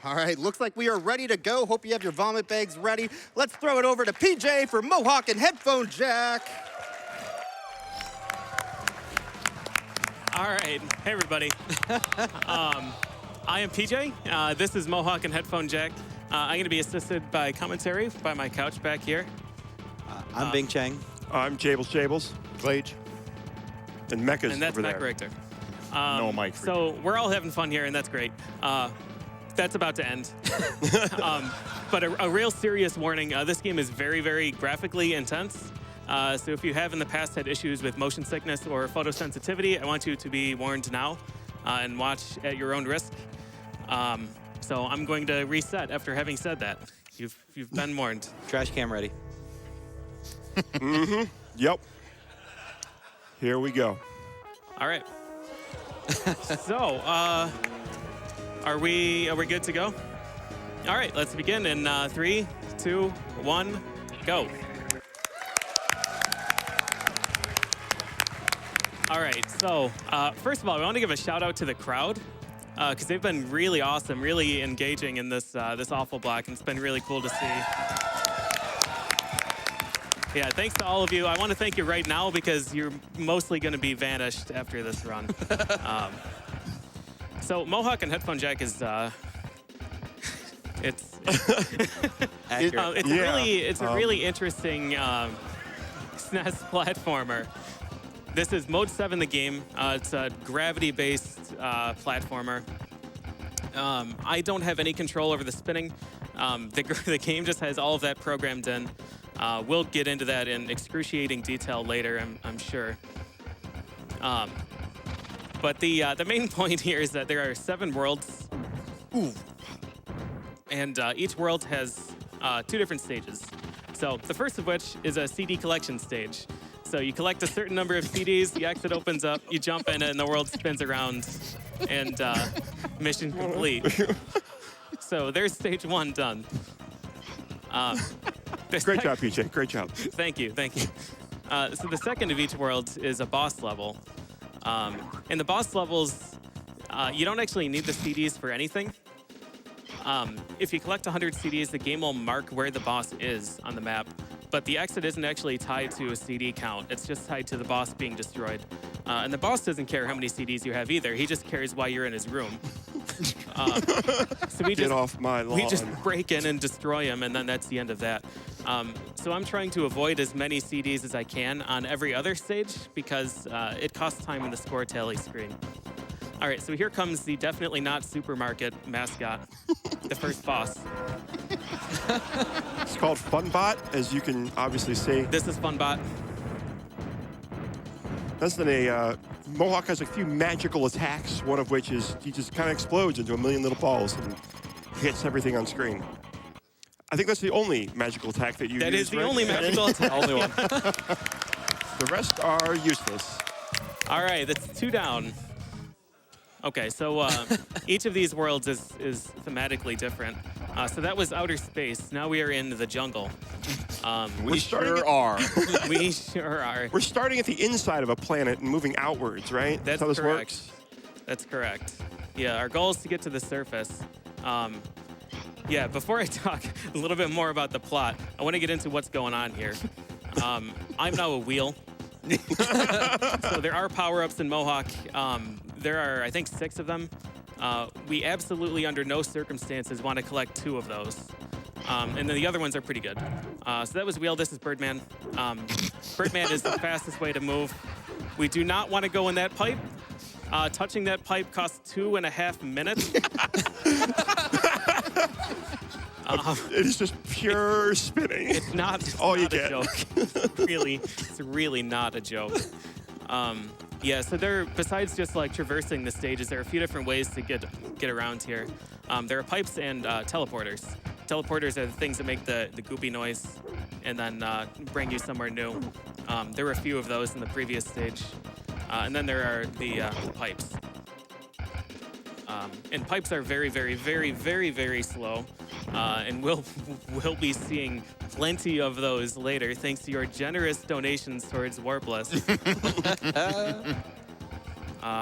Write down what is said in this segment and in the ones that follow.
All right, looks like we are ready to go. Hope you have your vomit bags ready. Let's throw it over to PJ for Mohawk and Headphone Jack. All right, hey everybody. I am PJ. This is Mohawk and Headphone Jack. I'm going to be assisted by commentary by my couch back here. I'm Bingchang. I'm jabelsjabels. Klaige. And Mecca's And that's over Mac there. Richter. No mic for So we're all having fun here, and that's great. That's about to end. But a real serious warning. This game is very, very graphically intense. So if you have in the past had issues with motion sickness or photosensitivity, I want you to be warned now and watch at your own risk. So I'm going to reset after having said that. You've been warned. Trash can ready. Yep. Here we go. All right. So, are we good to go? All right, let's begin in 3, 2, 1, go. All right, so first of all, I want to give a shout out to the crowd because they've been really awesome, really engaging in this awful block, and it's been really cool to see. Yeah, thanks to all of you. I want to thank you right now because you're mostly going to be vanished after this run. So Mohawk and Headphone Jack is it's Accurate. it's a really interesting SNES platformer. This is Mode 7, the game. It's a gravity-based platformer. I don't have any control over the spinning. The game just has all of that programmed in. We'll get into that in excruciating detail later, I'm sure. But the main point here is that there are 7 worlds. Ooh. And each world has 2 different stages. So the first of which is a CD collection stage. So you collect a certain number of CDs, the exit opens up, you jump in it, and the world spins around, and mission complete. So there's stage 1 done. Great job, PJ. Great job. Thank you. So the second of each world is a boss level. In the boss levels, you don't actually need the CDs for anything. If you collect 100 CDs, the game will mark where the boss is on the map. But the exit isn't actually tied to a CD count. It's just tied to the boss being destroyed. And the boss doesn't care how many CDs you have either. He just cares why you're in his room. So Get off my lawn. we just break in and destroy him, and then that's the end of that. So I'm trying to avoid as many CDs as I can on every other stage because it costs time in the score tally screen. All right, so here comes the definitely not supermarket mascot, the first boss. It's called Funbot, as you can obviously see. This is Funbot. Less than a Mohawk has a few magical attacks, one of which is he just kind of explodes into a million little balls and hits everything on screen. I think that's the only magical attack that you use. That is the right? only magical attack. Only one. The rest are useless. All right, that's 2 down. Okay, so each of these worlds is thematically different. So that was outer space. Now we are in the jungle. We starting sure are. We sure are. We're starting at the inside of a planet and moving outwards, right? That's how this correct. works? That's correct. Yeah, our goal is to get to the surface. Yeah, before I talk a little bit more about the plot, I want to get into what's going on here. I'm now a wheel. So there are power-ups in Mohawk. There are, I think, 6 of them. We absolutely, under no circumstances, want to collect 2 of those. And then the other ones are pretty good. So that was Wheel. This is Birdman. Birdman is the fastest way to move. We do not want to go in that pipe. Touching that pipe costs 2.5 minutes. It is just pure spinning. It's not, all you not a get. joke. It's really not a joke. Yeah, so besides just like traversing the stages, there are a few different ways to get around here. There are pipes and teleporters. Teleporters are the things that make the goopy noise and then bring you somewhere new. There were a few of those in the previous stage. And then there are the pipes. And pipes are very, very, very, very, very slow. And we'll be seeing plenty of those later, thanks to your generous donations towards Warpless.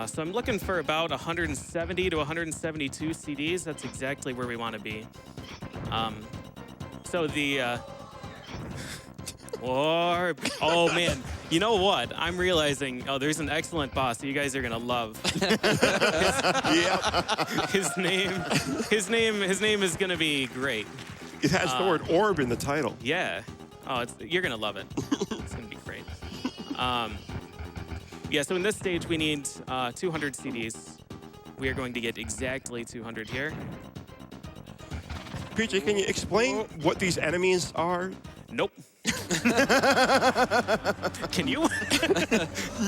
So I'm looking for about 170 to 172 CDs. That's exactly where we want to be. So the orb. Oh man, you know what? I'm realizing. Oh, there's an excellent boss that you guys are gonna love. His name is gonna be great. It has the word orb in the title. Yeah. Oh, you're gonna love it. It's gonna be great. Yeah. So in this stage, we need 200 CDs. We are going to get exactly 200 here. PJ, can you explain what these enemies are? Nope. Can you?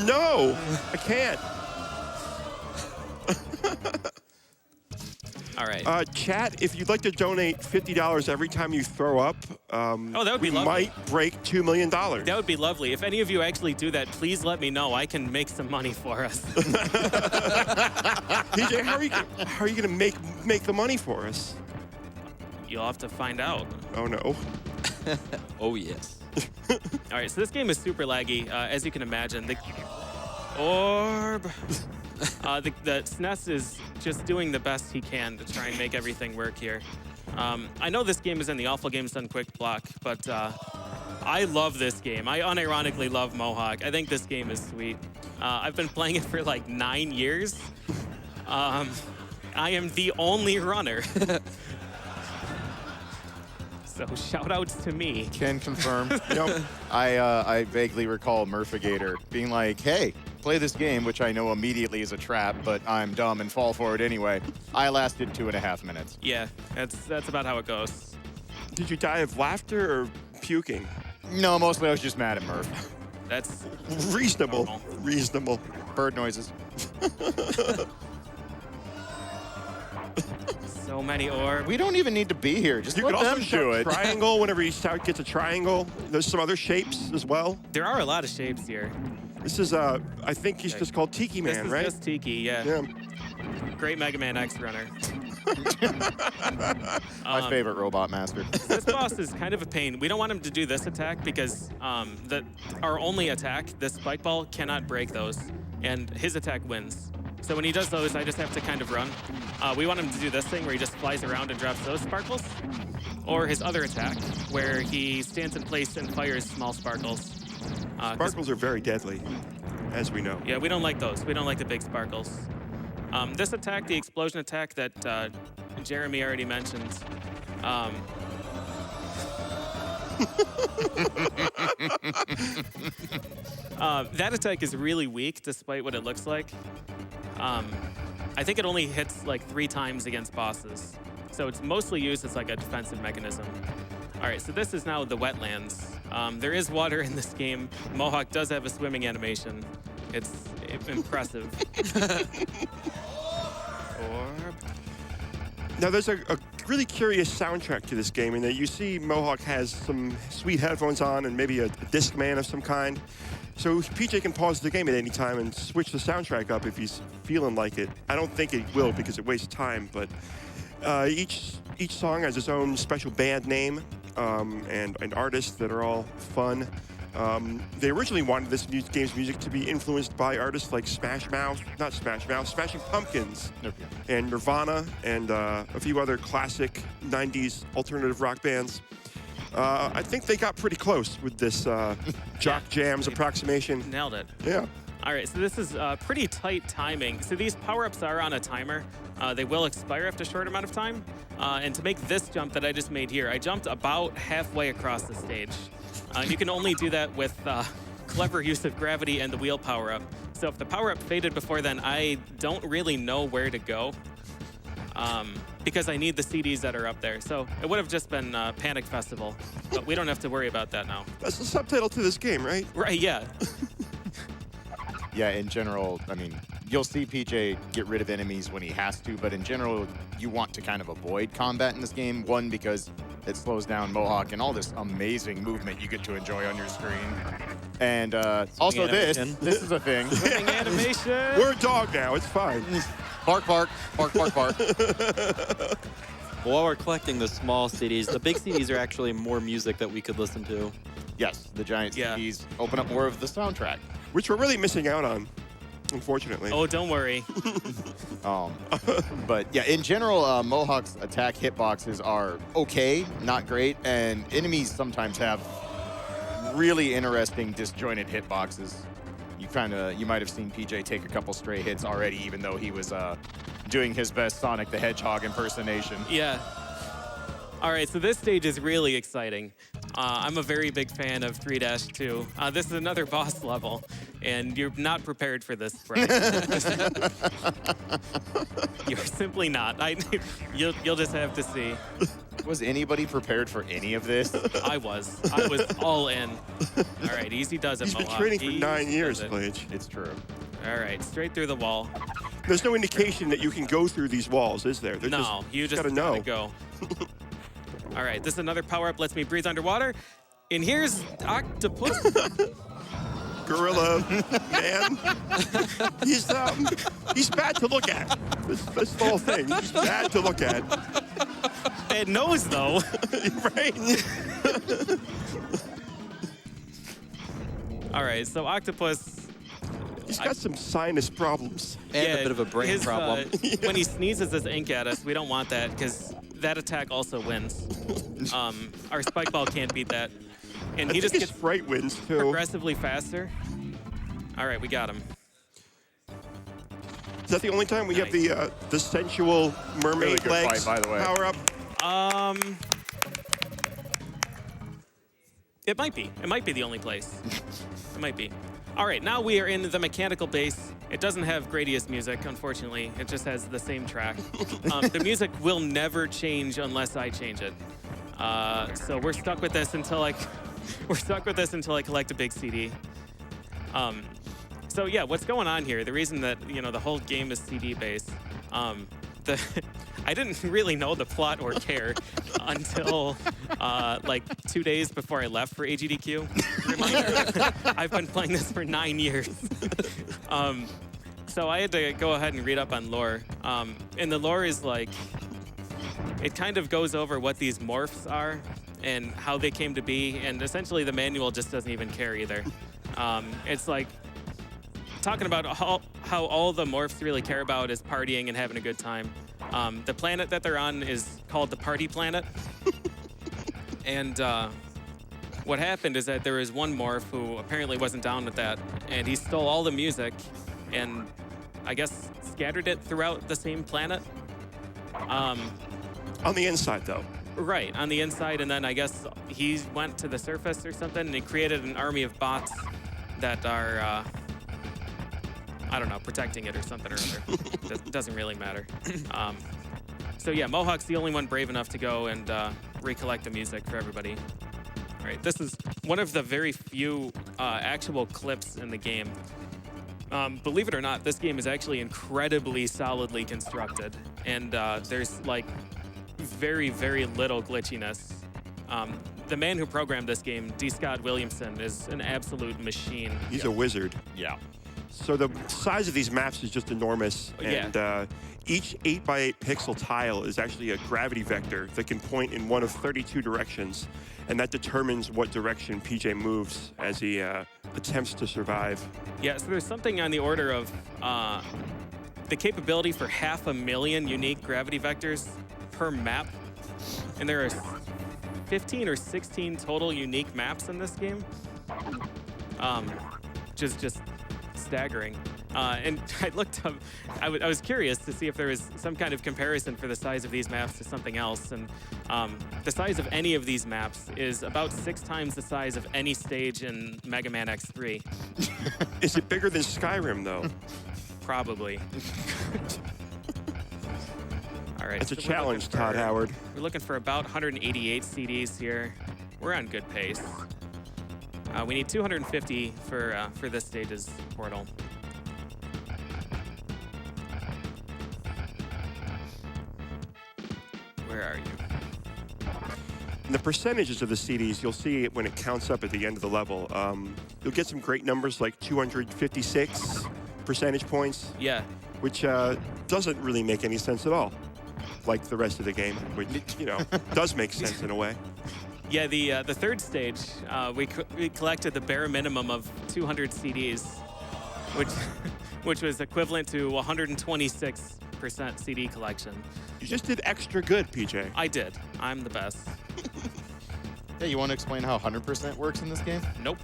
No, I can't. All right. Chat, if you'd like to donate $50 every time you throw up, that would be we lovely. might break $2 million. That would be lovely. If any of you actually do that, please let me know. I can make some money for us. PJ, how are you gonna make the money for us? You'll have to find out. Oh no. Oh, yes. All right, so this game is super laggy, as you can imagine. The orb. The SNES is just doing the best he can to try and make everything work here. I know this game is in the Awful Games Done Quick block, but I love this game. I unironically love Mohawk. I think this game is sweet. I've been playing it for like 9 years. I am the only runner. So shout outs to me. Can confirm. Yep. I vaguely recall Murphigator being like, hey, play this game, which I know immediately is a trap, but I'm dumb and fall for it anyway. I lasted 2.5 minutes. Yeah, that's about how it goes. Did you die of laughter or puking? No, mostly I was just mad at Murph. That's Reasonable. normal. Reasonable. Bird noises. So many orbs. We don't even need to be here. Just You let can also them do shout it. triangle whenever you gets a triangle. There's some other shapes as well. There are a lot of shapes here. This is, I think he's just called Tiki This Man, is right? just Tiki, yeah. Yeah. Great Mega Man X runner. My favorite robot master. This boss is kind of a pain. We don't want him to do this attack because our only attack, this spike ball, cannot break those, and his attack wins. So when he does those, I just have to kind of run. We want him to do this thing where he just flies around and drops those sparkles, or his other attack where he stands in place and fires small sparkles. Sparkles are very deadly, as we know. Yeah, we don't like those. We don't like the big sparkles. This attack, the explosion attack that Jeremy already mentioned, that attack is really weak despite what it looks like. I think it only hits like 3 times against bosses. So it's mostly used as like a defensive mechanism. All right, so this is now the wetlands. There is water in this game. Mohawk does have a swimming animation. It's impressive. Orb. Now, there's a really curious soundtrack to this game in that you see Mohawk has some sweet headphones on and maybe a Discman of some kind. So PJ can pause the game at any time and switch the soundtrack up if he's feeling like it. I don't think it will because it wastes time, but each song has its own special band name and artists that are all fun. They originally wanted this game's music to be influenced by artists like Smashing Pumpkins, and Nirvana, and a few other classic 90s alternative rock bands. I think they got pretty close with this Jock Jams approximation. Nailed it. Yeah. All right, so this is pretty tight timing. So these power-ups are on a timer. They will expire after a short amount of time. And to make this jump that I just made here, I jumped about halfway across the stage. You can only do that with clever use of gravity and the wheel power-up. So if the power-up faded before then, I don't really know where to go because I need the CDs that are up there. So it would have just been Panic Festival, but we don't have to worry about that now. That's the subtitle to this game, right? Right, yeah. Yeah, in general, I mean, you'll see PJ get rid of enemies when he has to, but in general, you want to kind of avoid combat in this game. One, because it slows down Mohawk and all this amazing movement you get to enjoy on your screen. And also this is a thing. Swimming animation. We're a dog now, it's fine. Bark, bark, bark, bark, bark. While we're collecting the small CDs, the big CDs are actually more music that we could listen to. Yes, the giant Yeah. CDs open up more of the soundtrack. Which we're really missing out on. unfortunately. Oh, don't worry. But yeah, in general, Mohawk's attack hitboxes are okay, not great, and enemies sometimes have really interesting disjointed hitboxes. You might have seen PJ take a couple stray hits already, even though he was doing his best Sonic the Hedgehog impersonation. Yeah. All right, so this stage is really exciting. I'm a very big fan of 3-2. This is another boss level, and you're not prepared for this, Brett. You're simply not. You'll just have to see. Was anybody prepared for any of this? I was all in. All right, easy does it, He's been Mohawk. training for Easy 9 years, does it. Klaige. It's true. All right, straight through the wall. There's no indication that you can go through these walls, is there? They're No, you just gotta know. go. All right, this is another power-up, lets me breathe underwater. And here's Octopus. Gorilla man. He's bad to look at. That's the whole thing. He's bad to look at. It knows, though. Right? All right, so Octopus. He's got some sinus problems. And a bit of a brain problem. When he sneezes his ink at us, we don't want that because that attack also wins. Our spike ball can't beat that. And he I just think gets his fright wins, too. progressively faster. All right, we got him. Is that the only time we have the sensual mermaid Really good legs fight, by the way. power up? It might be. It might be the only place. It might be. All right, now we are in the mechanical base. It doesn't have Gradius music, unfortunately. It just has the same track. The music will never change unless I change it. So we're stuck with this until I collect a big CD. So yeah, what's going on here? The reason that the whole game is CD based. I didn't really know the plot or care until like 2 days before I left for AGDQ. Reminder, I've been playing this for 9 years. So I had to go ahead and read up on lore. And the lore is like, it kind of goes over what these morphs are and how they came to be. And essentially the manual just doesn't even care either. It's like talking about how all the morphs really care about is partying and having a good time. The planet that they're on is called the Party Planet. And what happened is that there was one morph who apparently wasn't down with that, and he stole all the music and I guess scattered it throughout the same planet. On the inside, though. Right, on the inside, and then I guess he went to the surface or something, and he created an army of bots that are, I don't know, protecting it or something or other. Doesn't really matter. So yeah, Mohawk's the only one brave enough to go and recollect the music for everybody. All right, this is one of the very few actual clips in the game. Believe it or not, this game is actually incredibly solidly constructed, and there's like very, very little glitchiness. The man who programmed this game, D. Scott Williamson, is an absolute machine. He's a wizard. Yeah. So the size of these maps is just enormous, and each 8x8 pixel tile is actually a gravity vector that can point in one of 32 directions, and that determines what direction PJ moves as he attempts to survive. Yeah, so there's something on the order of the capability for 500,000 unique gravity vectors per map, and there are 15 or 16 total unique maps in this game, which is just staggering. And I looked up, I was curious to see if there was some kind of comparison for the size of these maps to something else. And the size of any of these maps is about 6 times the size of any stage in Mega Man X3. Is it bigger than Skyrim, though? Probably. All right. That's a so challenge, Todd Howard. We're looking for about 188 CDs here. We're on good pace. We need 250 for this stage's portal. Where are you? And the percentages of the CDs, you'll see it when it counts up at the end of the level. You'll get some great numbers like 256 percentage points. Yeah. Which doesn't really make any sense at all, like the rest of the game, which, does make sense in a way. Yeah, the third stage, we collected the bare minimum of 200 CDs, which which was equivalent to 126% CD collection. You just did extra good, PJ. I did. I'm the best. Hey, you want to explain how 100% works in this game? Nope.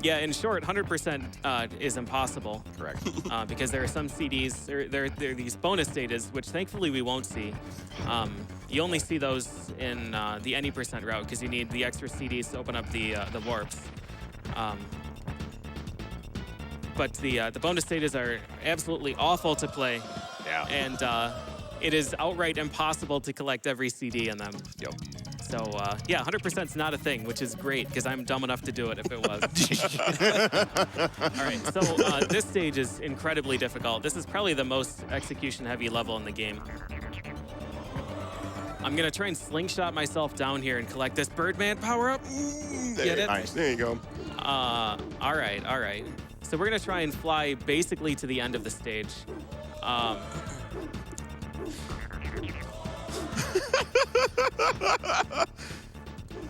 Yeah, in short, 100% is impossible. Correct. Because there are some CDs, there are these bonus status, which thankfully we won't see. You only see those in the any percent route because you need the extra CDs to open up the warps. But the bonus status are absolutely awful to play. Yeah. And it is outright impossible to collect every CD in them. Yep. So, yeah, 100% is not a thing, which is great, because I'm dumb enough to do it if it was. All right, so this stage is incredibly difficult. This is probably the most execution-heavy level in the game. I'm going to try and slingshot myself down here and collect this Birdman power-up. Get it? Nice. There you go. All right. So we're going to try and fly basically to the end of the stage.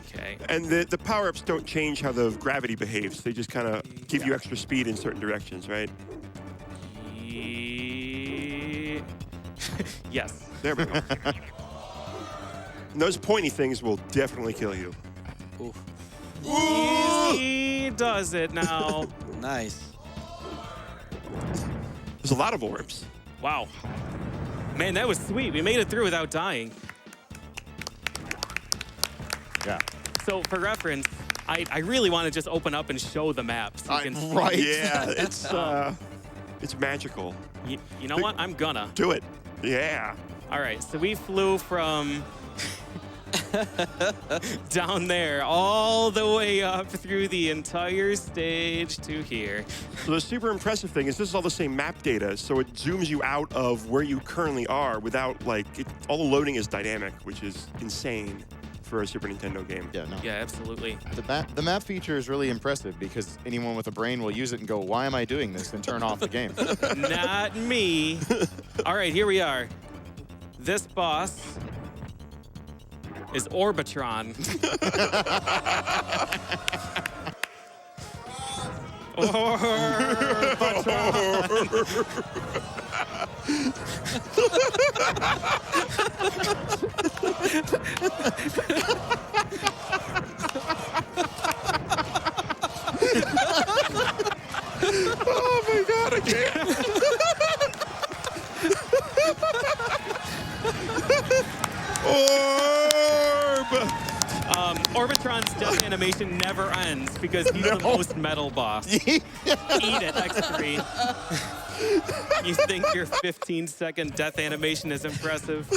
Okay. And the power-ups don't change how the gravity behaves. They just kind of give you extra speed in certain directions, right? Yes. There we go. And those pointy things will definitely kill you. He does it now. Nice. There's a lot of orbs. Wow. Man, that was sweet. We made it through without dying. Yeah. So for reference, I really want to just open up and show the map so you can see. Right. Yeah, it's magical. You know what? I'm gonna. Do it. Yeah. All right, so we flew from down there all the way up through the entire stage to here. So the super impressive thing is this is all the same map data, so it zooms you out of where you currently are without, like, all the loading is dynamic, which is insane for a Super Nintendo game. Yeah, no. Yeah, absolutely. The map feature is really impressive because anyone with a brain will use it and go, why am I doing this? And turn off the game. Not me. All right, here we are. This boss is Orbitron. Oh my god, I can't. Orb! Orbitron's death animation never ends because he's the most metal boss. Eat it, X3. You think your 15-second death animation is impressive?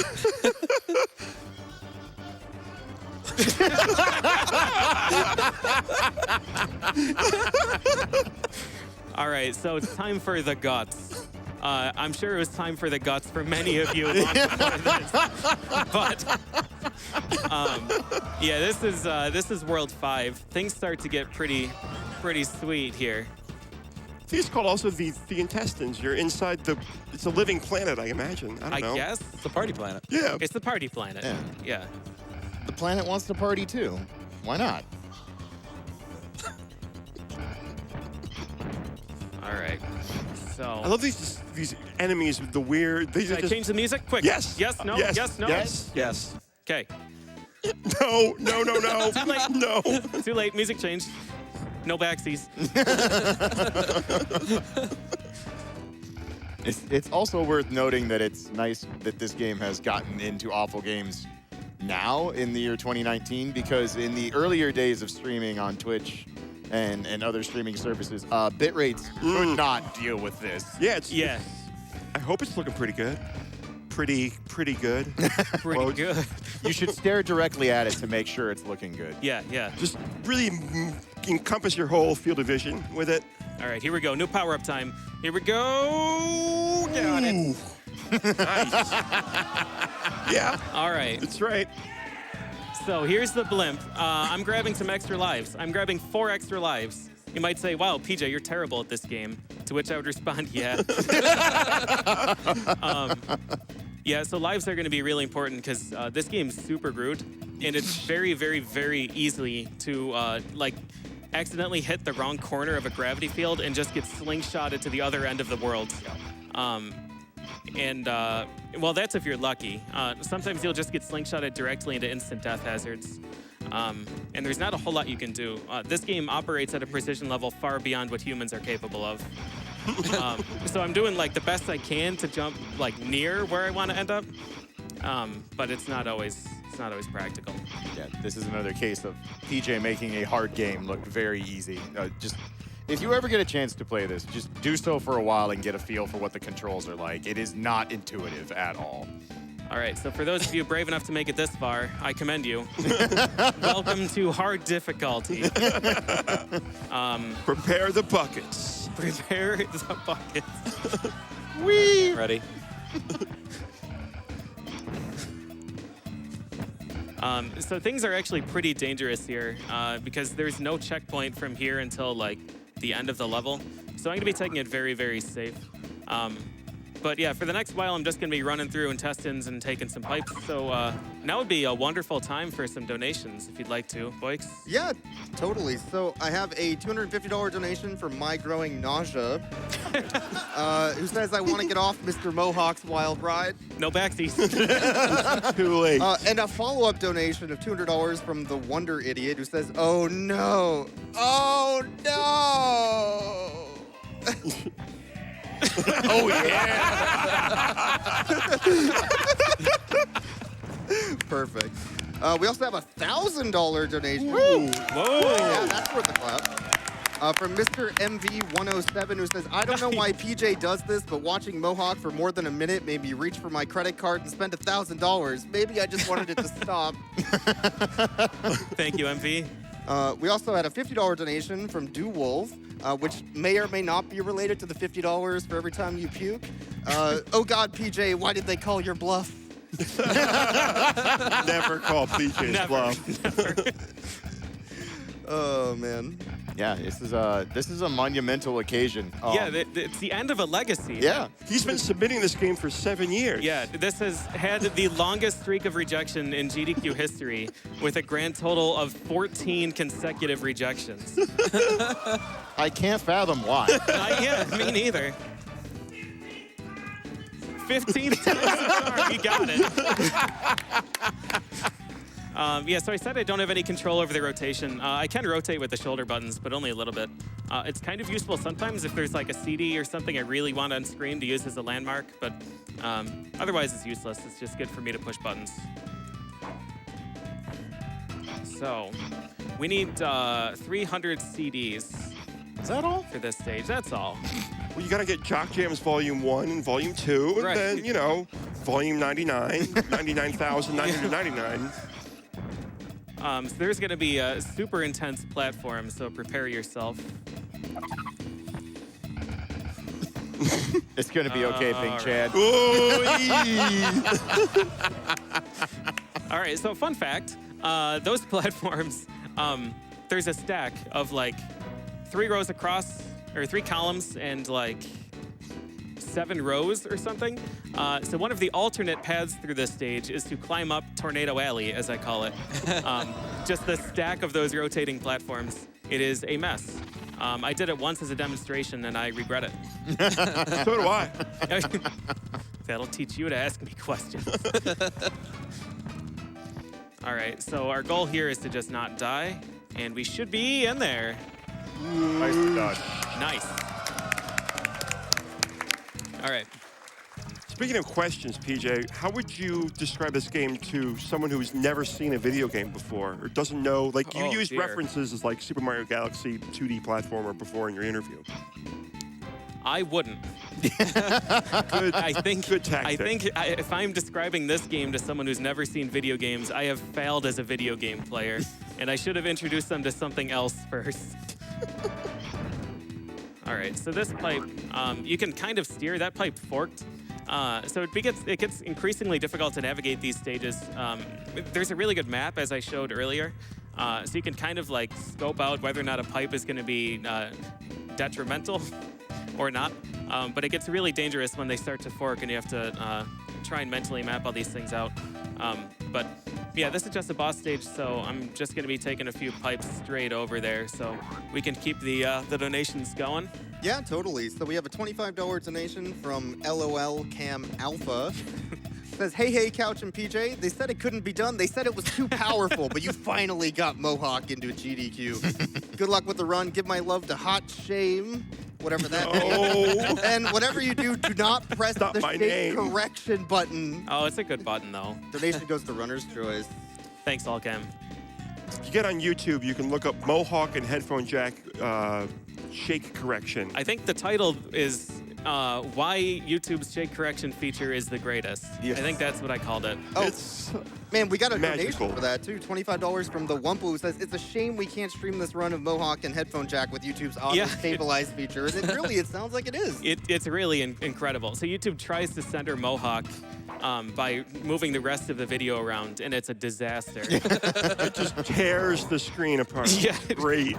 All right, so it's time for the guts. I'm sure it was time for the guts for many of you long before this. But yeah, this is World 5. Things start to get pretty sweet here. I think it's called also the intestines. You're inside it's a living planet, I imagine. I don't know. I guess It's a party planet. Yeah. it's the party planet. Yeah. The planet wants to party too. Why not? All right. So I love these enemies with the weird. They should I just change the music quick? Yes. Yes. No. Yes. Yes. No. Yes. Yes. Okay. No. Too late. No. Too late. Music change. No backsies. It's also worth noting that it's nice that this game has gotten into awful games now in the year 2019 because in the earlier days of streaming on Twitch and other streaming services, bit rates could not deal with this. Yeah. Yeah. I hope it's looking pretty good. Pretty good. Pretty good. You should stare directly at it to make sure it's looking good. Yeah. Yeah. Just really encompass your whole field of vision with it. All right. Here we go. New power-up time. Here we go. Got it. Nice. Yeah, All right. that's right. So here's the blimp. I'm grabbing some extra lives. I'm grabbing 4 extra lives. You might say, wow, PJ, you're terrible at this game. To which I would respond, yeah. Yeah, so lives are going to be really important because this game's super crude. And it's very, very, very easily to, accidentally hit the wrong corner of a gravity field and just get slingshotted to the other end of the world. Well, that's if you're lucky. Sometimes you'll just get slingshotted directly into instant death hazards. And there's not a whole lot you can do. This game operates at a precision level far beyond what humans are capable of. So I'm doing like the best I can to jump like near where I want to end up, but it's not always practical. Yeah, this is another case of PJ making a hard game look very easy. Just if you ever get a chance to play this, just do so for a while and get a feel for what the controls are like. It is not intuitive at all. All right, so for those of you brave enough to make it this far, I commend you. Welcome to hard difficulty. Prepare the buckets. Prepare the buckets. Whee! Ready? So things are actually pretty dangerous here because there's no checkpoint from here until like the end of the level. So I'm gonna be taking it very, very safe. But yeah, for the next while, I'm just gonna be running through intestines and taking some pipes. So now would be a wonderful time for some donations if you'd like to, Boyks. Yeah, totally. So I have a $250 donation from My Growing Nausea, who says I want to get off Mr. Mohawk's wild ride. No backsies. Too late. And a follow-up donation of $200 from the Wonder Idiot, who says, "Oh no, oh no." Oh, yeah. Perfect. We also have a $1,000 donation. Whoa! Yeah, that's worth a clap. From Mr. MV107, who says, I don't know why PJ does this, but watching Mohawk for more than a minute made me reach for my credit card and spend $1,000. Maybe I just wanted it to stop. Thank you, MV. We also had a $50 donation from DoWolf, which may or may not be related to the $50 for every time you puke. Oh God, PJ, why did they call your bluff? Never call PJ's bluff. Never. Oh man. Yeah, this is a monumental occasion. Yeah, it's the end of a legacy. Yeah. He's been submitting this game for 7 years. Yeah, this has had the longest streak of rejection in GDQ history with a grand total of 14 consecutive rejections. I can't fathom why. Yeah, me neither. 15 times the charm, you got it. Yeah, so I said I don't have any control over the rotation. I can rotate with the shoulder buttons, but only a little bit. It's kind of useful sometimes if there's like a CD or something I really want on screen to use as a landmark, but otherwise it's useless. It's just good for me to push buttons. So, we need 300 CDs. Is that all? For this stage, that's all. Well, you got to get Jock Jams Volume 1 and Volume 2, and Right. then, you know, Volume 99, 99,999. So there's going to be a super intense platform, so prepare yourself. It's gonna be okay, Big all Chad. All right, so fun fact, those platforms, there's a stack of like 3 rows across, or 3 columns and like 7 rows or something. So one of the alternate paths through this stage is to climb up Tornado Alley, as I call it. Just the stack of those rotating platforms. It is a mess. I did it once as a demonstration and I regret it. So do I. That'll teach you to ask me questions. All right, so our goal here is to just not die, and we should be in there. Nicely done. Nice. All right. Speaking of questions, PJ, how would you describe this game to someone who's never seen a video game before or doesn't know? Like, you Oh, used dear. references as like Super Mario Galaxy 2D platformer before in your interview. I wouldn't. Good, I think. good tactic. If I'm describing this game to someone who's never seen video games, I have failed as a video game player, and I should have introduced them to something else first. All right, so this pipe, you can kind of steer. That pipe forked. So it gets increasingly difficult to navigate these stages. There's a really good map, as I showed earlier. So you can kind of like scope out whether or not a pipe is going to be detrimental or not. But it gets really dangerous when they start to fork and you have to try and mentally map all these things out. But Yeah, this is just a boss stage, so I'm just going to be taking a few pipes straight over there so we can keep the donations going. Yeah, totally. So we have a $25 donation from LOL Cam Alpha. Says, hey, Couch and PJ, they said it couldn't be done. They said it was too powerful, but you finally got Mohawk into a GDQ. Good luck with the run. Give my love to Hot Shame, whatever that means. And whatever you do not press the shake correction button. Oh, it's a good button, though. Donation goes to Runner's Choice. Thanks, Allcam. If you get on YouTube, you can look up Mohawk and headphone jack shake correction. I think the title is why YouTube's shake correction feature is the greatest. Yes. I think that's what I called it. Oh, It's man, we got a magical. donation for that, too. $25 from the Wumpo, who says, it's a shame we can't stream this run of Mohawk and headphone jack with YouTube's auto-stabilize feature. And it sounds like it is. It's really incredible. So YouTube tries to center Mohawk by moving the rest of the video around, and it's a disaster. It just tears the screen apart. Yeah. Great.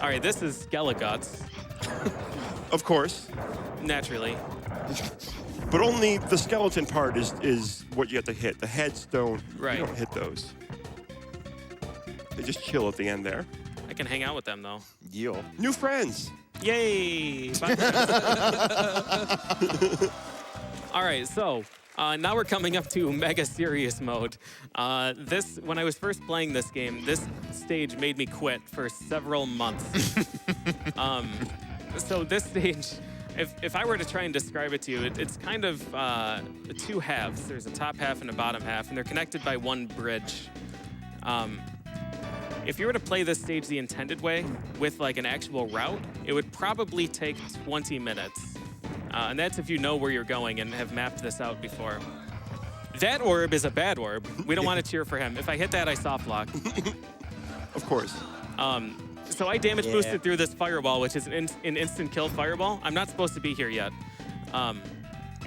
All right, this is Skeleguts, Of course. naturally. But only the skeleton part is what you have to hit. The heads don't. Right. You don't hit those. They just chill at the end there. I can hang out with them, though. Yo. New friends. Yay! Bye. All right, so now we're coming up to Mega Serious Mode. When I was first playing this game, this stage made me quit for several months. So this stage, if I were to try and describe it to you, it's kind of two halves. There's a top half and a bottom half, and they're connected by one bridge. If you were to play this stage the intended way, with like an actual route, it would probably take 20 minutes. And that's if you know where you're going and have mapped this out before. That orb is a bad orb. We don't want to cheer for him. If I hit that, I soft lock. Of course. So I damage boosted through this fireball, which is an instant kill fireball. I'm not supposed to be here yet.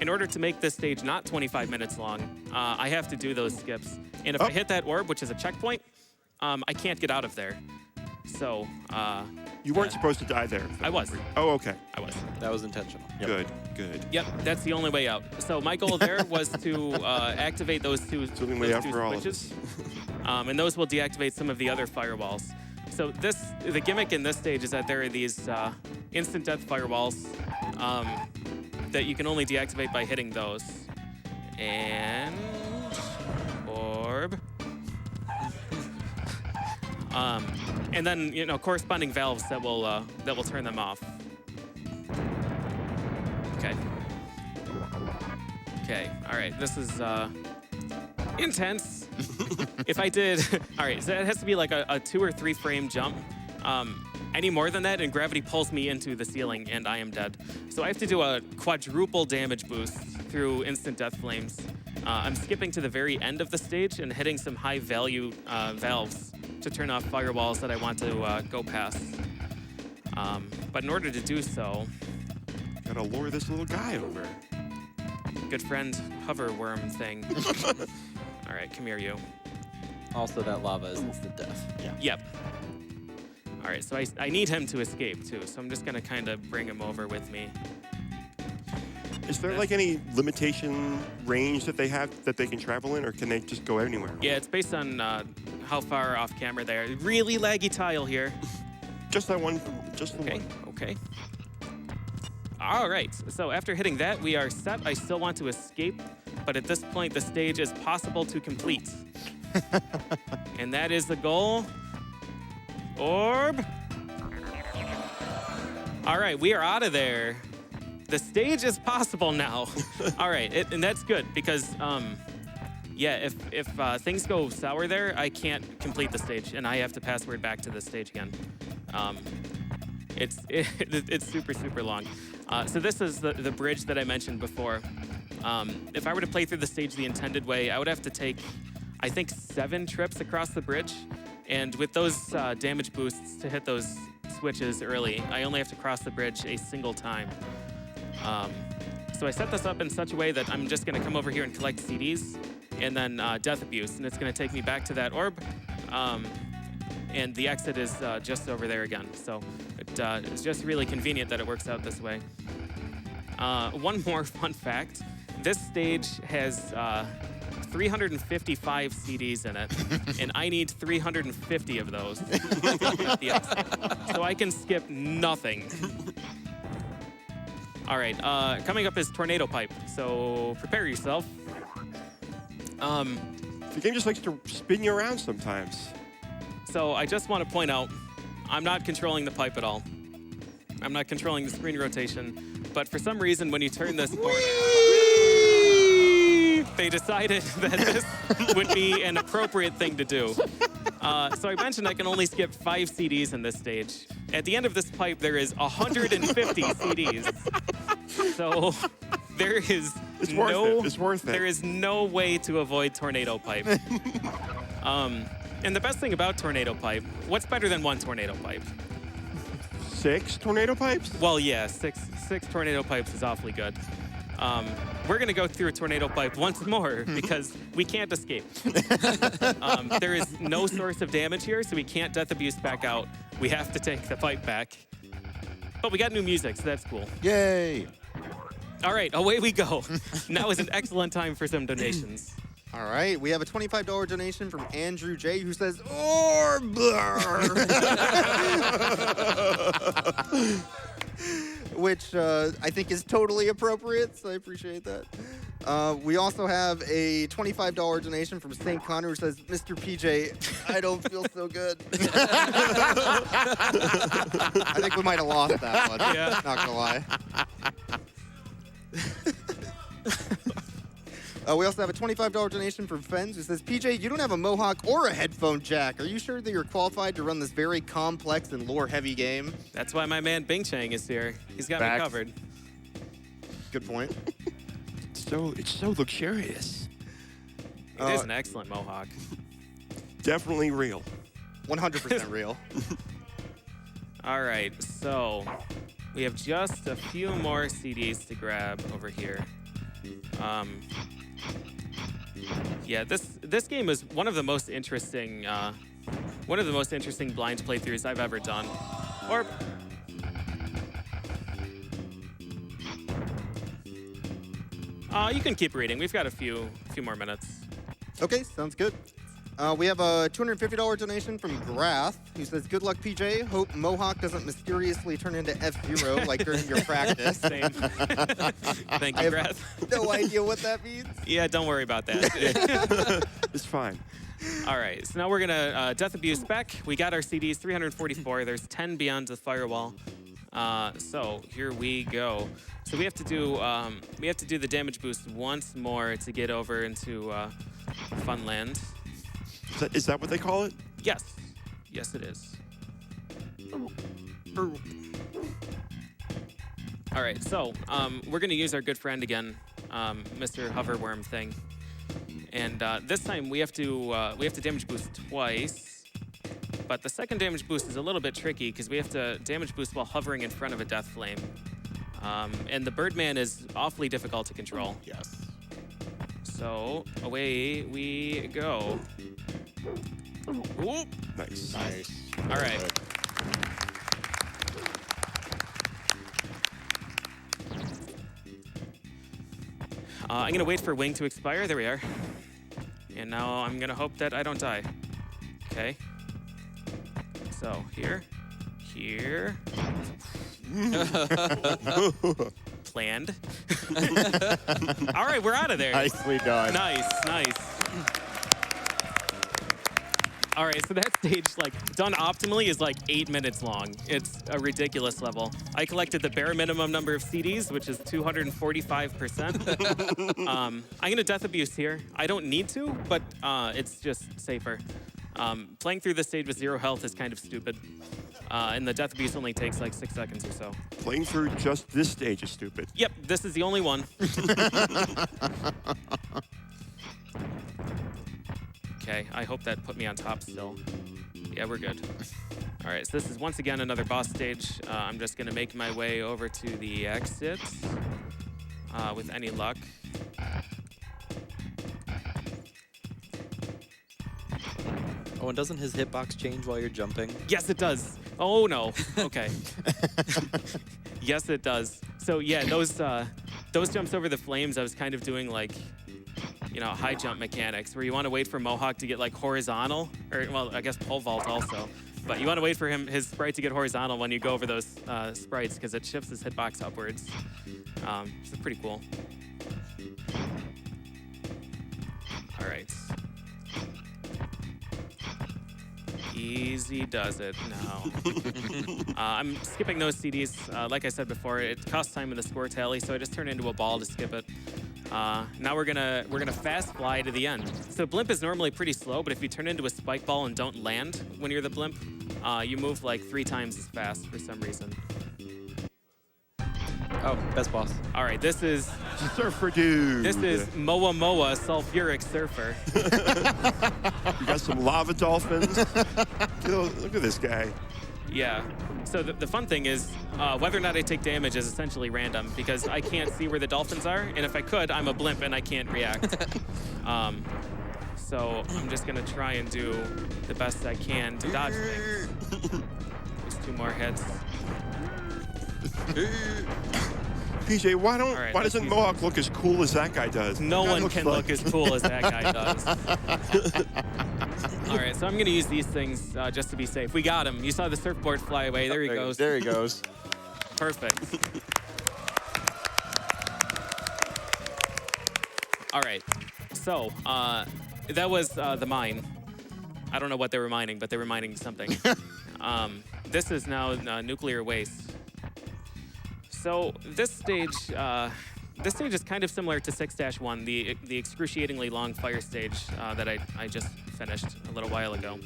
In order to make this stage not 25 minutes long, I have to do those skips. And if I hit that orb, which is a checkpoint, I can't get out of there. So, You weren't supposed to die there. I was. Oh, okay. I was. That was intentional. Good, good. Yep, that's the only way out. So my goal there was to activate those two the only way out for all of switches. And those will deactivate some of the other firewalls. So the gimmick in this stage is that there are these instant death firewalls that you can only deactivate by hitting those. And orb. And then corresponding valves that will turn them off. Okay. Okay. All right. This is intense. If I did, all right. So it has to be like a 2 or 3 frame jump. Any more than that, and gravity pulls me into the ceiling, and I am dead. So I have to do a quadruple damage boost through instant death flames. I'm skipping to the very end of the stage and hitting some high value valves to turn off firewalls that I want to go past. But in order to do so, Gotta lure this little guy over. good friend hover worm thing. All right, come here, you. Also, that lava is instant death. Yeah. Yep. All right, so I need him to escape too, so I'm just gonna kind of bring him over with me. Is there like any limitation range that they have that they can travel in, or can they just go anywhere? Yeah, it's based on how far off camera they are. Really laggy tile here. Just that one. Just the Okay, one. okay. All right, so after hitting that, we are set. I still want to escape, but at this point, the stage is possible to complete. And that is the goal. Orb. All right, we are out of there. The stage is possible now. All right, and that's good because, yeah, if things go sour there, I can't complete the stage, and I have to password back to the stage again. It's super long. So this is the bridge that I mentioned before. If I were to play through the stage the intended way, I would have to take, I think, 7 trips across the bridge. And with those damage boosts to hit those switches early, I only have to cross the bridge a single time. So I set this up in such a way that I'm just going to come over here and collect CDs and then Death Abuse. And it's going to take me back to that orb. And the exit is just over there again. So it's just really convenient that it works out this way. One more fun fact. This stage has 355 CDs in it, and I need 350 of those at the exit. So I can skip nothing. All right, coming up is Tornado Pipe, so prepare yourself. The game just likes to spin you around sometimes. So I just want to point out, I'm not controlling the pipe at all. I'm not controlling the screen rotation, but for some reason, when you turn this corner, they decided that this would be an appropriate thing to do. So I mentioned I can only skip 5 CDs in this stage. At the end of this pipe, there is 150 CDs. So there is It's worth it. There is no way to avoid Tornado Pipe. And the best thing about Tornado Pipe, what's better than 1 Tornado Pipe? 6 tornado pipes? Well, yeah, six Tornado Pipes is awfully good. We're going to go through a Tornado Pipe once more because we can't escape. There is no source of damage here, so we can't Death Abuse back out. We have to take the pipe back. But we got new music, so that's cool. Yay! All right, away we go. Now is an excellent time for some donations. All right, we have a $25 donation from Andrew J, who says, Orbler! Which I think is totally appropriate, so I appreciate that. We also have a $25 donation from St. Connor, who says, Mr. PJ, I don't feel so good. I think we might have lost that one. Yeah. Not gonna lie. We also have a $25 donation from Fens, who says, PJ, you don't have a Mohawk or a headphone jack. Are you sure that you're qualified to run this very complex and lore-heavy game? That's why my man Bingchang is here. He's got me Back. covered. Good point. It's so luxurious. It is an excellent Mohawk. Definitely real. 100% real. All right, so we have just a few more CDs to grab over here. Yeah, this game is one of the most interesting blind playthroughs I've ever done. Or you can keep reading. We've got a few more minutes. Okay, sounds good. We have a $250 donation from Grath, who says, good luck, PJ. Hope Mohawk doesn't mysteriously turn into F-Zero like during your practice. Same. Thank I you, have Grath. no idea what that means. Yeah, don't worry about that. It's fine. All right, so now we're gonna Death Abuse back. We got our CDs, 344. There's 10 beyond the firewall. So here we go. So we have to do the damage boost once more to get over into Funland. Is that what they call it? Yes, yes it is. All right, so we're gonna use our good friend again, Mr. Hoverworm thing, and this time we have to damage boost twice. But the second damage boost is a little bit tricky because we have to damage boost while hovering in front of a death flame, and the Birdman is awfully difficult to control. Yes. So away we go. Ooh. Nice. Nice. All right. Good. I'm gonna wait for Wing to expire. There we are. And now I'm gonna hope that I don't die. Okay. So here. Planned. All right, we're out of there. Nicely done. Nice. All right, so that stage, done optimally, is 8 minutes long. It's a ridiculous level. I collected the bare minimum number of CDs, which is 245%. I'm gonna Death Abuse here. I don't need to, but it's just safer. Playing through this stage with 0 health is kind of stupid. And the Death Abuse only takes 6 seconds or so. Playing through just this stage is stupid. Yep, this is the only one. Okay, I hope that put me on top still. Yeah, we're good. All right, so this is once again another boss stage. I'm just gonna make my way over to the exit with any luck. Oh, and doesn't his hitbox change while you're jumping? Yes, it does. Oh no. Okay. Yes, it does. So yeah, those jumps over the flames, I was kind of doing high jump mechanics where you want to wait for Mohawk to get like horizontal, or well, I guess pole vault also. But you want to wait for his sprite to get horizontal when you go over those sprites because it shifts his hitbox upwards. So pretty cool. All right. Easy does it now. I'm skipping those CDs. Like I said before, it costs time in the score tally, so I just turn into a ball to skip it. Now we're gonna fast fly to the end. So blimp is normally pretty slow, but if you turn into a spike ball and don't land when you're the blimp, you move like 3 times as fast for some reason. Oh, best boss. All right, this is Surfer dude. this is Moa Moa Sulfuric Surfer. You got some lava dolphins. Look at this guy. Yeah. So the fun thing is whether or not I take damage is essentially random because I can't see where the dolphins are, and if I could, I'm a blimp and I can't react. So I'm just gonna try and do the best I can to dodge things. Just 2 more hits. PJ, why right, doesn't let's Mohawk look as cool as that guy does? No That guy one looks can like- look as cool as that guy does. All right, so I'm gonna use these things just to be safe. We got him. You saw the surfboard fly away. There he goes. There he goes. Perfect. All right. So that was the mine. I don't know what they were mining, but they were mining something. This is now nuclear waste. So this stage is kind of similar to 6-1, the excruciatingly long fire stage that I just finished a little while ago.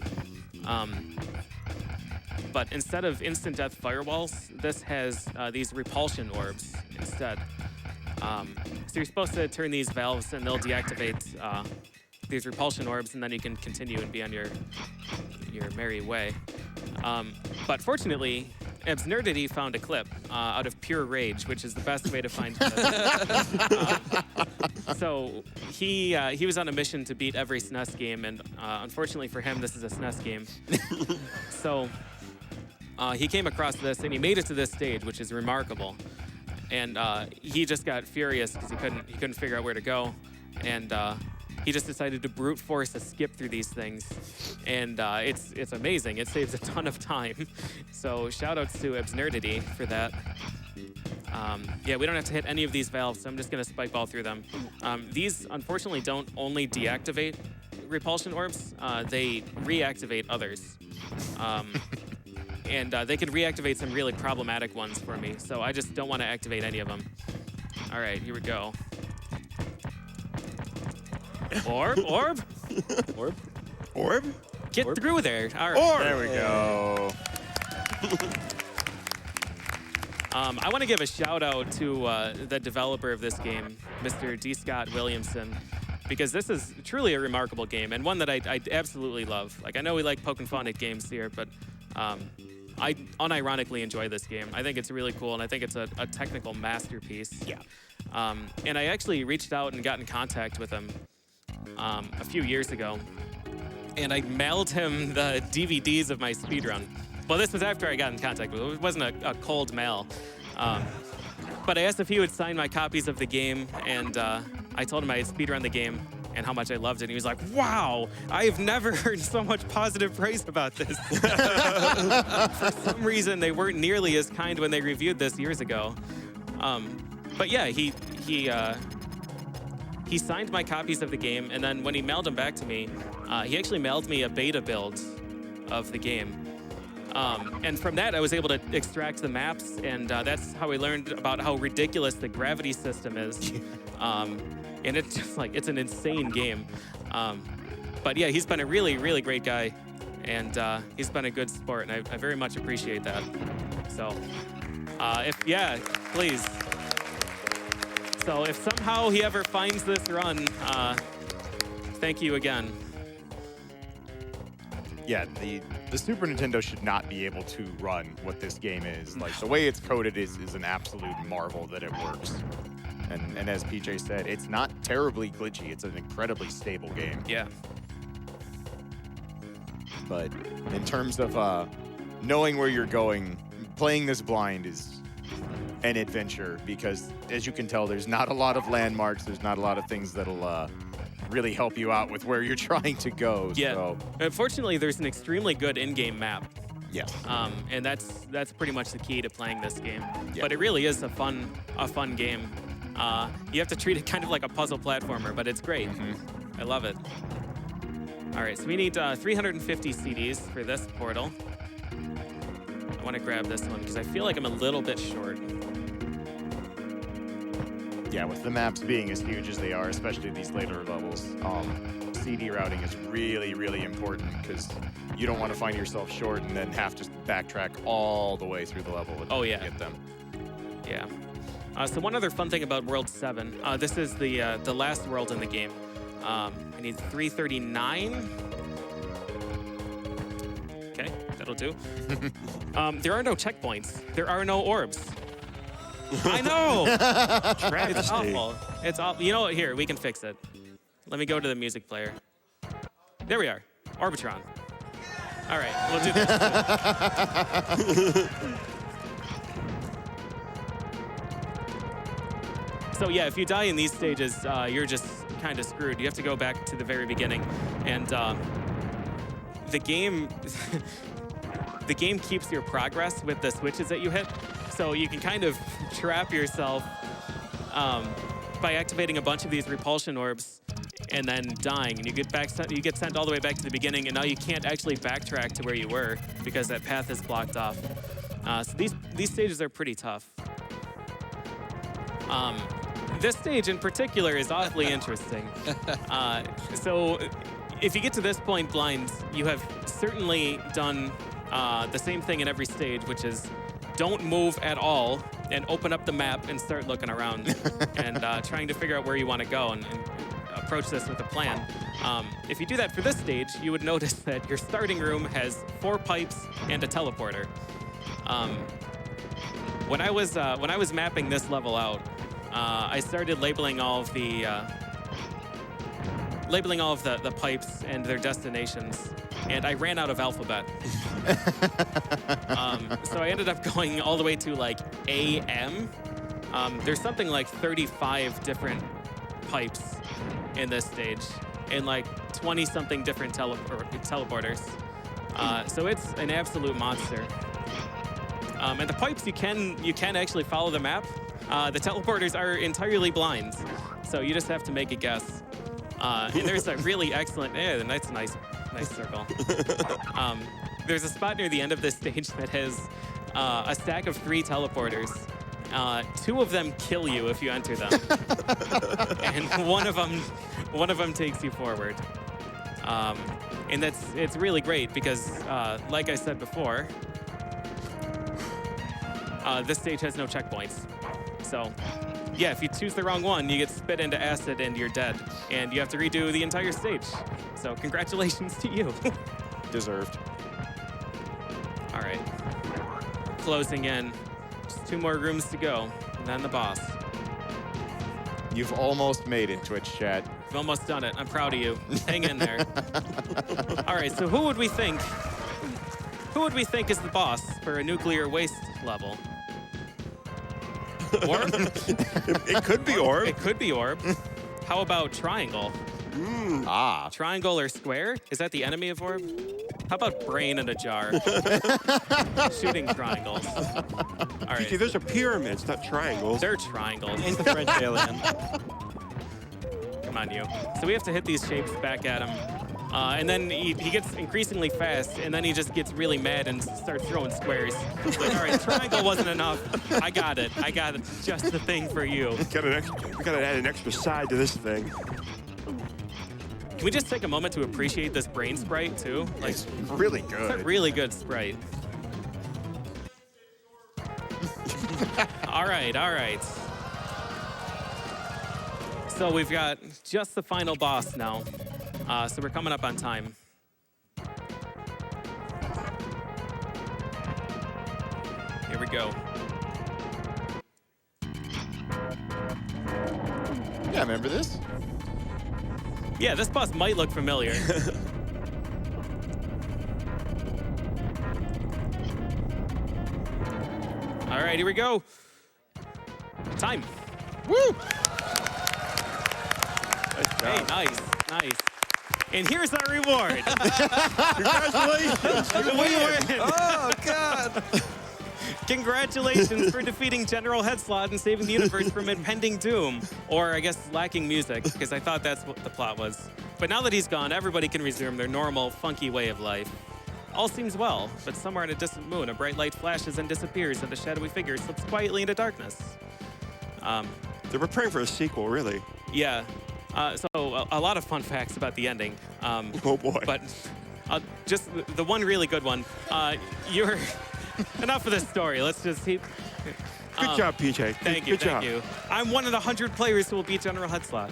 But instead of instant death firewalls, this has these repulsion orbs instead. So you're supposed to turn these valves and they'll deactivate these repulsion orbs, and then you can continue and be on your merry way. But fortunately, Absurdity found a clip out of pure rage, which is the best way to find clips. So he was on a mission to beat every SNES game, and unfortunately for him, this is a SNES game. So he came across this, and he made it to this stage, which is remarkable. And he just got furious because he couldn't figure out where to go, and he just decided to brute force a skip through these things, and it's amazing. It saves a ton of time. So shout outs to Absurdity for that. Yeah, we don't have to hit any of these valves, so I'm just gonna spike ball through them. These unfortunately don't only deactivate repulsion orbs, they reactivate others. And they could reactivate some really problematic ones for me, so I just don't want to activate any of them. All right, here we go. Orb? Orb? Get through there. All right. Orb! There we go. I want to give a shout out to the developer of this game, Mr. D. Scott Williamson, because this is truly a remarkable game and one that I absolutely love. Like, I know we like poking fun at games here, but I unironically enjoy this game. I think it's really cool, and I think it's a technical masterpiece. Yeah. And I actually reached out and got in contact with him a few years ago, and I mailed him the DVDs of my speedrun. Well, this was after I got in contact with him. It wasn't a cold mail. But I asked if he would sign my copies of the game, and I told him I had speedrun the game and how much I loved it. And he was like, wow, I have never heard so much positive praise about this. For some reason, they weren't nearly as kind when they reviewed this years ago. But yeah, he signed my copies of the game, and then when he mailed them back to me, he actually mailed me a beta build of the game. And from that, I was able to extract the maps, and that's how I learned about how ridiculous the gravity system is. And it's just like, it's an insane game. But yeah, he's been a really, really great guy, and he's been a good sport, and I very much appreciate that. So, please. So if somehow he ever finds this run, thank you again. Yeah, the Super Nintendo should not be able to run what this game is. Like, the way it's coded is an absolute marvel that it works. And as PJ said, it's not terribly glitchy. It's an incredibly stable game. Yeah. But in terms of knowing where you're going, playing this blind is an adventure because, as you can tell, there's not a lot of landmarks. There's not a lot of things that'll really help you out with where you're trying to go. Yeah. So, Unfortunately, there's an extremely good in-game map. yes. And that's pretty much the key to playing this game. Yeah. But it really is a fun game. You have to treat it kind of like a puzzle platformer, but it's great. I love it. All right, so we need 350 CDs for this portal. I want to grab this one because I feel like I'm a little bit short. Yeah, with the maps being as huge as they are, especially these later levels, CD routing is really, really important because you don't want to find yourself short and then have to backtrack all the way through the level Oh, to yeah. get them. Yeah. So one other fun thing about World 7, this is the last world in the game. I need 339. Okay, that'll do. There are no checkpoints. There are no orbs. I know. It's Travesty. awful. It's awful. You know what? Here, we can fix it. Let me go to the music player. There we are. Orbitron. All right, we'll do this. So yeah, if you die in these stages, you're just kind of screwed. You have to go back to the very beginning, and the game the game keeps your progress with the switches that you hit. So you can kind of trap yourself by activating a bunch of these repulsion orbs and then dying, and you get sent all the way back to the beginning, and now you can't actually backtrack to where you were because that path is blocked off. So these stages are pretty tough. This stage in particular is awfully interesting. So if you get to this point blind, you have certainly done the same thing in every stage, which is don't move at all and open up the map and start looking around and trying to figure out where you want to go and approach this with a plan. If you do that for this stage, you would notice that your starting room has 4 pipes and a teleporter. When I was mapping this level out, I started labeling all of the pipes and their destinations, and I ran out of alphabet. So I ended up going all the way to like AM. There's something like 35 different pipes in this stage, and like 20-something different teleporters. So it's an absolute monster. And the pipes, you can actually follow the map. The teleporters are entirely blind, so you just have to make a guess. And there's a really excellent, that's a nice circle. There's a spot near the end of this stage that has a stack of 3 teleporters. 2 of them kill you if you enter them, and one of them takes you forward. And it's really great because, like I said before, this stage has no checkpoints. So, yeah, if you choose the wrong one, you get spit into acid and you're dead. And you have to redo the entire stage. So, congratulations to you. Deserved. All right. Closing in. Just 2 more rooms to go, and then the boss. You've almost made it, Twitch chat. You've almost done it. I'm proud of you. Hang in there. All right, so who would we think is the boss for a nuclear waste level? Orb? It could be Orb. It could be Orb. How about Triangle? Ah. Triangle or Square? Is that the enemy of Orb? How about Brain in a jar? Shooting triangles. All right. See, those are pyramids, not triangles. They're triangles. Ain't the French alien. Come on, you. So we have to hit these shapes back at him. And then he gets increasingly fast, and then he just gets really mad and starts throwing squares. He's like, all right, triangle wasn't enough. I got it. Just the thing for you. We gotta add an extra side to this thing. Can we just take a moment to appreciate this brain sprite, too? Like, It's really it's a good. really good sprite. All right. So we've got just the final boss now. So we're coming up on time. Here we go. Yeah, remember this? Yeah, this boss might look familiar. All right, here we go. Time. Woo! Hey, nice, nice. And here's our reward. Congratulations! We win. Oh, God. Congratulations for defeating General Headslot and saving the universe from impending doom. Or, I guess, lacking music, because I thought that's what the plot was. But now that he's gone, everybody can resume their normal, funky way of life. All seems well, but somewhere on a distant moon, a bright light flashes and disappears, and a shadowy figure slips quietly into darkness. They're preparing for a sequel, really. Yeah. So a lot of fun facts about the ending. Oh, boy. But just the one really good one. You're enough of this story. Let's just keep. Good job, PJ. Thank you, Good thank job. you. I'm one of the 100 players who will beat General Headslot.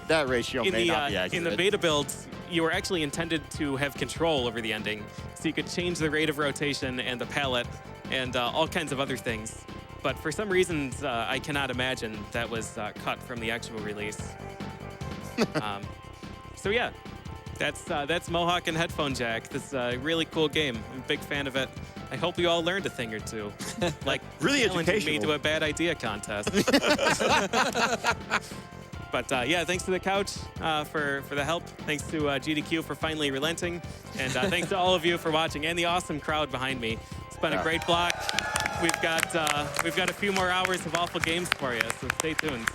That ratio may not be accurate. In the beta builds, you were actually intended to have control over the ending, so you could change the rate of rotation and the palette and all kinds of other things. But for some reasons, I cannot imagine that was cut from the actual release. So yeah, that's Mohawk and Headphone Jack. This is a really cool game. I'm a big fan of it. I hope you all learned a thing or two. Like Really challenging me educational. to a bad idea contest. But yeah, thanks to the couch for the help. Thanks to GDQ for finally relenting. And thanks to all of you for watching and the awesome crowd behind me. It's been a great block. We've got a few more hours of awful games for you, so stay tuned.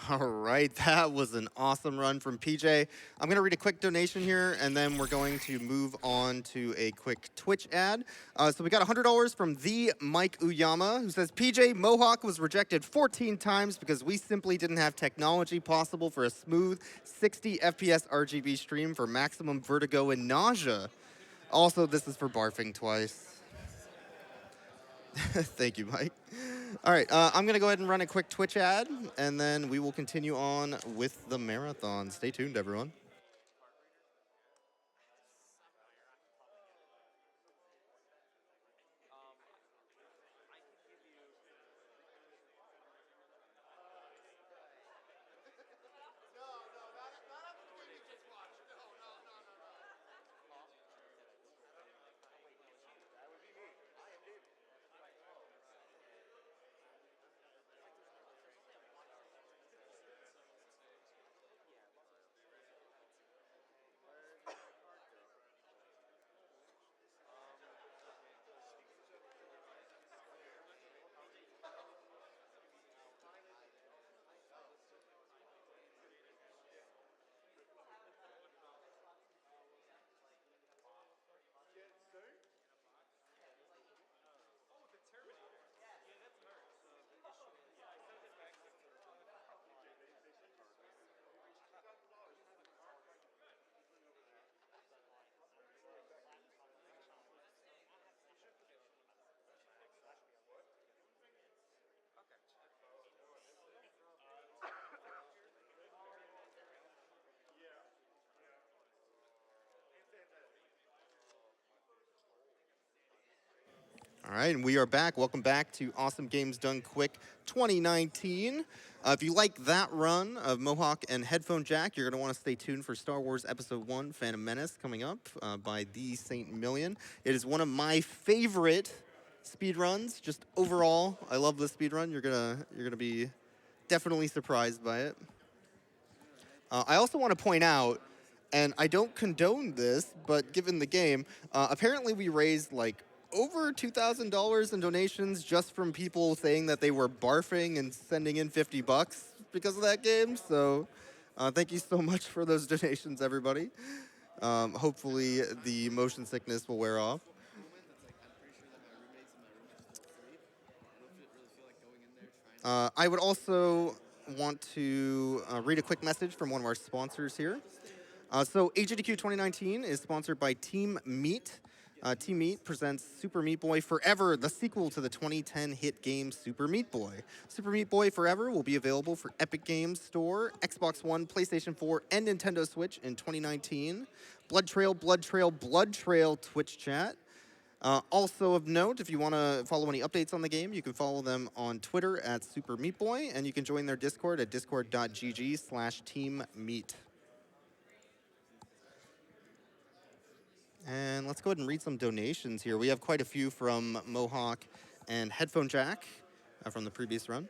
All right, that was an awesome run from PJ. I'm going to read a quick donation here, and then we're going to move on to a quick Twitch ad. So we got $100 from the Mike Uyama, who says, PJ, Mohawk was rejected 14 times because we simply didn't have technology possible for a smooth 60 FPS RGB stream for maximum vertigo and nausea. Also, this is for barfing twice. Thank you, Mike. All right, I'm going to go ahead and run a quick Twitch ad, and then we will continue on with the marathon. Stay tuned, everyone. All right, and we are back. Welcome back to Awesome Games Done Quick 2019. If you like that run of Mohawk and Headphone Jack, you're going to want to stay tuned for Star Wars Episode 1, Phantom Menace, coming up by the Saint Million. It is one of my favorite speedruns, just overall. I love this speedrun. You're gonna be definitely surprised by it. I also want to point out, and I don't condone this, but given the game, apparently we raised like over $2,000 in donations just from people saying that they were barfing and sending in $50 because of that game. So thank you so much for those donations, everybody. Hopefully the motion sickness will wear off. I would also want to read a quick message from one of our sponsors here. So AGDQ2019 is sponsored by Team Meat. Team Meat presents Super Meat Boy Forever, the sequel to the 2010 hit game Super Meat Boy. Super Meat Boy Forever will be available for Epic Games Store, Xbox One, PlayStation 4, and Nintendo Switch in 2019. Blood Trail, Blood Trail, Blood Trail Twitch chat. Also of note, if you want to follow any updates on the game, you can follow them on Twitter at Super Meat Boy, and you can join their Discord at discord.gg/teammeat. And let's go ahead and read some donations here. We have quite a few from Mohawk and Headphone Jack from the previous run.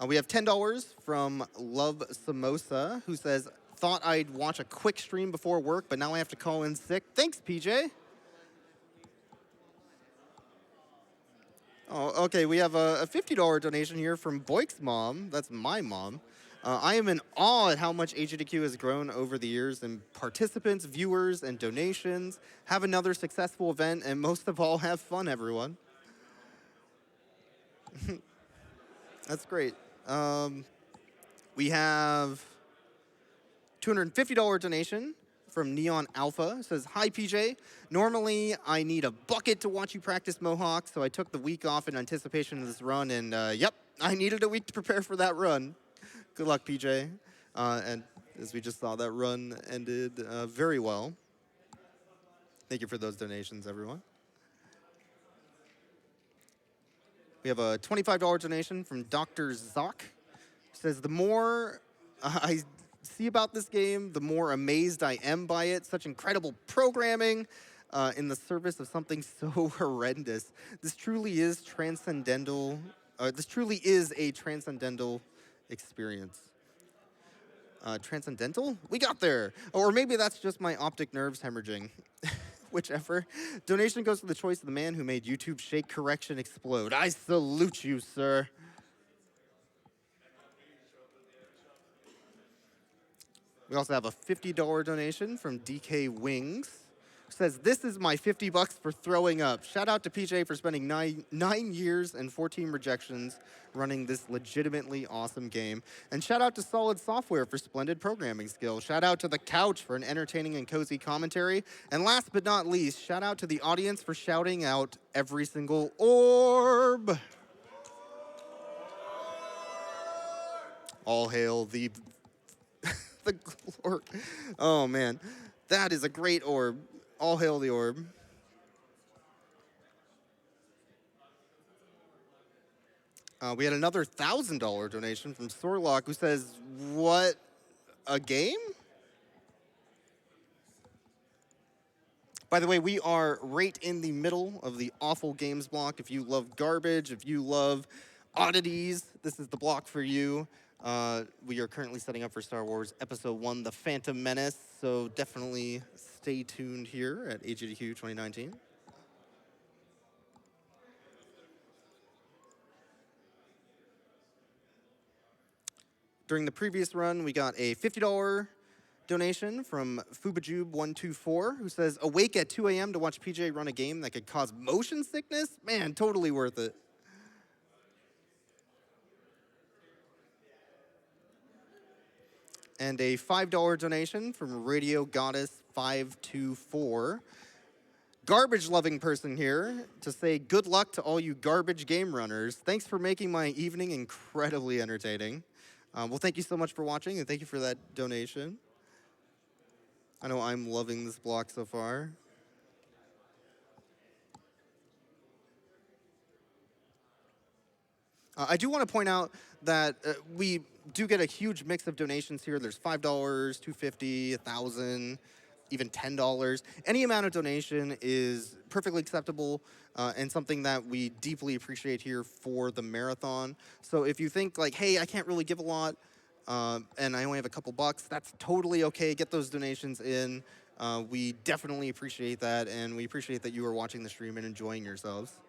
We have $10 from Love Samosa, who says, thought I'd watch a quick stream before work, but now I have to call in sick. Thanks, PJ. Oh, okay, we have a $50 donation here from TheBoyks' mom. That's my mom. I am in awe at how much AGDQ has grown over the years in participants, viewers, and donations. Have another successful event, and most of all, have fun, everyone. That's great. We have $250 donation from Neon Alpha. It says, hi, PJ. Normally, I need a bucket to watch you practice Mohawk, so I took the week off in anticipation of this run, and yep, I needed a week to prepare for that run. Good luck, PJ. And as we just saw, that run ended very well. Thank you for those donations, everyone. We have a $25 donation from Dr. Zock. Says, the more I see about this game, the more amazed I am by it. Such incredible programming in the service of something so horrendous. This truly is transcendental. This truly is a transcendental experience. Transcendental? We got there. Or maybe that's just my optic nerves hemorrhaging. Whichever. Donation goes to the choice of the man who made YouTube shake correction explode. I salute you, sir. We also have a $50 donation from DK Wings. Says, this is my 50 bucks for throwing up. Shout out to PJ for spending nine years and 14 rejections running this legitimately awesome game. And shout out to Solid Software for splendid programming skills. Shout out to The Couch for an entertaining and cozy commentary. And last but not least, shout out to the audience for shouting out every single orb. All hail the glory. Oh, man. That is a great orb. All hail the orb. We had another $1,000 donation from Sorlock, who says, what, a game? By the way, we are right in the middle of the awful games block. If you love garbage, if you love oddities, this is the block for you. We are currently setting up for Star Wars Episode 1, The Phantom Menace, so definitely stay tuned here at AGDQ 2019. During the previous run, we got a $50 donation from Fubajube124, who says, awake at 2 a.m. to watch PJ run a game that could cause motion sickness? Man, totally worth it. And a $5 donation from Radio Goddess 524. Garbage-loving person here to say good luck to all you garbage game runners. Thanks for making my evening incredibly entertaining. Well, thank you so much for watching, and thank you for that donation. I know I'm loving this block so far. I do want to point out that we do get a huge mix of donations here. There's $5, $250, $1,000, even $10. Any amount of donation is perfectly acceptable and something that we deeply appreciate here for the marathon. So if you think like, hey, I can't really give a lot and I only have a couple bucks, that's totally okay. Get those donations in. We definitely appreciate that, and we appreciate that you are watching the stream and enjoying yourselves.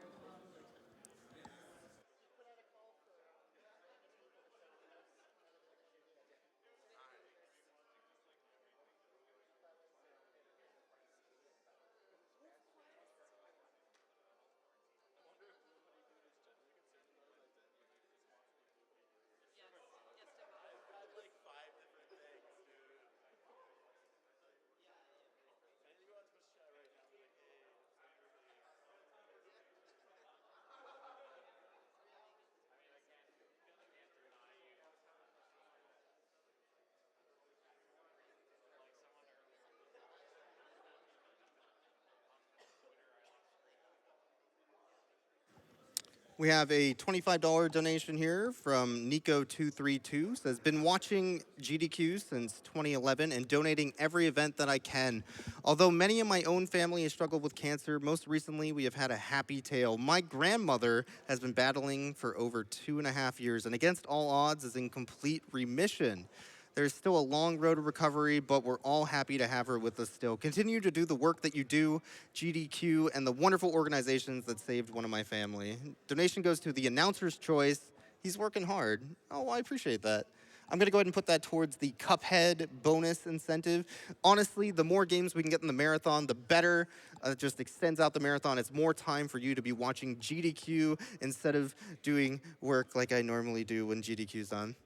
We have a $25 donation here from Nico232. Says, been watching GDQ since 2011 and donating every event that I can. Although many in my own family have struggled with cancer, most recently we have had a happy tale. My grandmother has been battling for over 2.5 years and against all odds is in complete remission. There's still a long road to recovery, but we're all happy to have her with us still. Continue to do the work that you do, GDQ, and the wonderful organizations that saved one of my family. Donation goes to the announcer's choice. He's working hard. Oh, I appreciate that. I'm going to go ahead and put that towards the Cuphead bonus incentive. Honestly, the more games we can get in the marathon, the better. It just extends out the marathon. It's more time for you to be watching GDQ instead of doing work like I normally do when GDQ's on.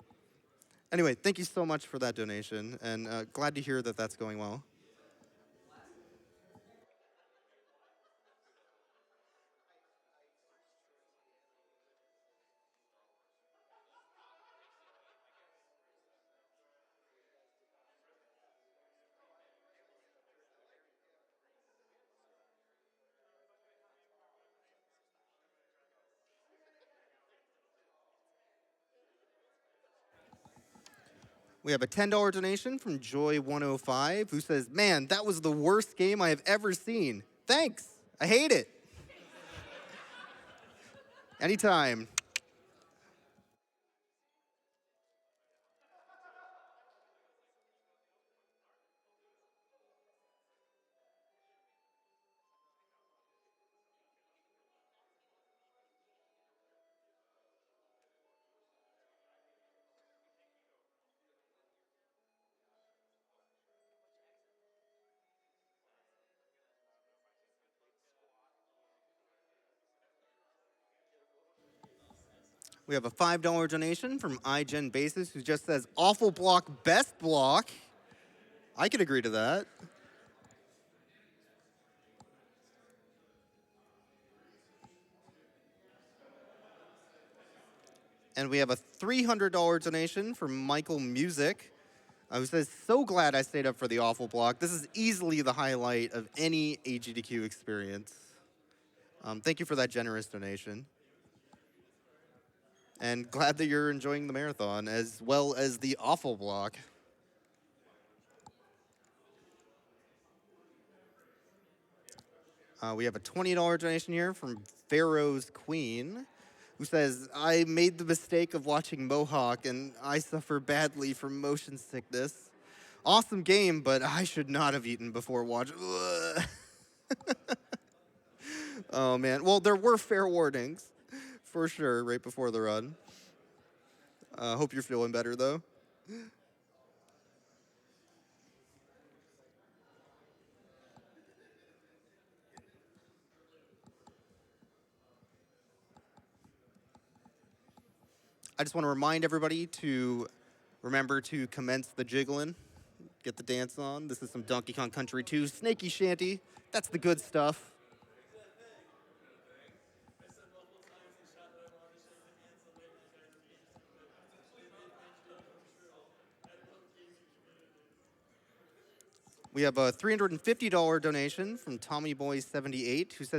Anyway, thank you so much for that donation, and glad to hear that that's going well. We have a $10 donation from Joy105, who says, man, that was the worst game I have ever seen. Thanks. I hate it. Anytime. We have a $5 donation from iGen Basis, who just says, awful block, best block. I could agree to that. And we have a $300 donation from Michael Music, who says, so glad I stayed up for the awful block. This is easily the highlight of any AGDQ experience. Thank you for that generous donation. And glad that you're enjoying the marathon as well as the awful block. We have a $20 donation here from Pharaoh's Queen, who says, I made the mistake of watching Mohawk and I suffer badly from motion sickness. Awesome game, but I should not have eaten before watching. Oh, man. Well, there were fair warnings, for sure, right before the run. Hope you're feeling better, though. I just want to remind everybody to remember to commence the jiggling, get the dance on. This is some Donkey Kong Country 2 Snaky Shanty. That's the good stuff. We have a $350 donation from TommyBoy78, who says,